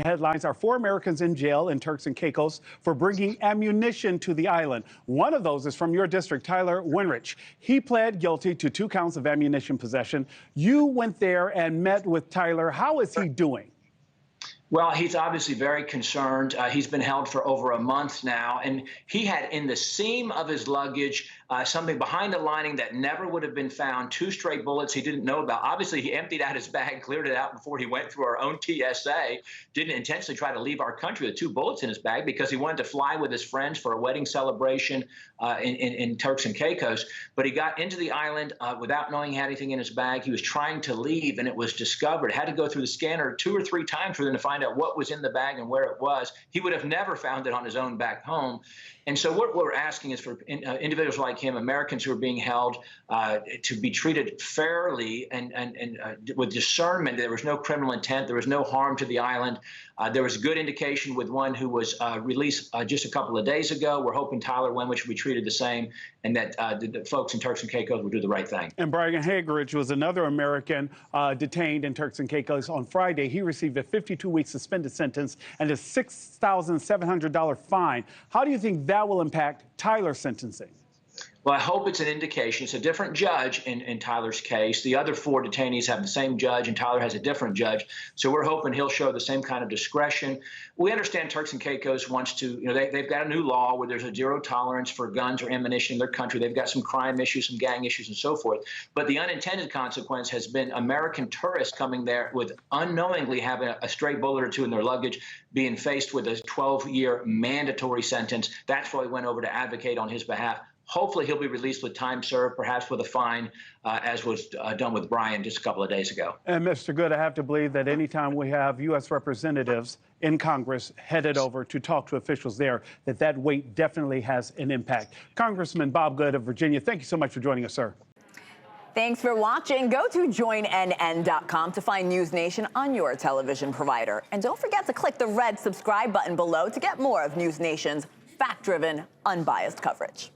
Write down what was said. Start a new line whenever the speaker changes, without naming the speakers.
Headlines are 4 Americans in jail in Turks and Caicos for bringing ammunition to the island. One of those is from your district, Tyler Wenrich. He pled guilty to 2 counts of ammunition possession. You went there and met with Tyler. How is he doing?
Well, he's obviously very concerned. He's been held for over a month now, and he had in the seam of his luggage something behind the lining that never would have been found, 2 stray bullets he didn't know about. Obviously, he emptied out his bag, cleared it out before he went through our own TSA, didn't intentionally try to leave our country with 2 bullets in his bag because he wanted to fly with his friends for a wedding celebration in Turks and Caicos. But he got into the island without knowing he had anything in his bag. He was trying to leave, and it was discovered. Had to go through the scanner 2 or 3 times for them to find out what was in the bag and where it was. He would have never found it on his own back home. And so what we're asking is for individuals like him, Americans who are being held, to be treated fairly and with discernment. There was no criminal intent. There was no harm to the island. There was good indication with one who was released just a couple of days ago. We're hoping Tyler Wenrich will be treated the same, and that the folks in Turks and Caicos will do the right thing. And
Brian Hagerich was another American detained in Turks and Caicos on Friday. He received a 52-week suspended sentence and a $6,700 fine. How do you think that will impact Tyler's sentencing?
Well, I hope it's an indication. It's a different judge in Tyler's case. The other 4 detainees have the same judge, and Tyler has a different judge. So we're hoping he'll show the same kind of discretion. We understand Turks and Caicos wants to, they've got a new law where there's a 0 tolerance for guns or ammunition in their country. They've got some crime issues, some gang issues, and so forth. But the unintended consequence has been American tourists coming there with unknowingly having a stray bullet or 2 in their luggage, being faced with a 12-year mandatory sentence. That's why we went over to advocate on his behalf. Hopefully he'll be released with time served, perhaps with a fine, as was done with Brian just a couple of days ago.
And Mr. Good, I have to believe that anytime we have U.S. representatives in Congress headed over to talk to officials there, that weight definitely has an impact. Congressman Bob Good of Virginia, thank you so much for joining us, sir.
Thanks for watching. Go to joinnn.com to find NewsNation on your television provider. And don't forget to click the red subscribe button below to get more of NewsNation's fact-driven, unbiased coverage.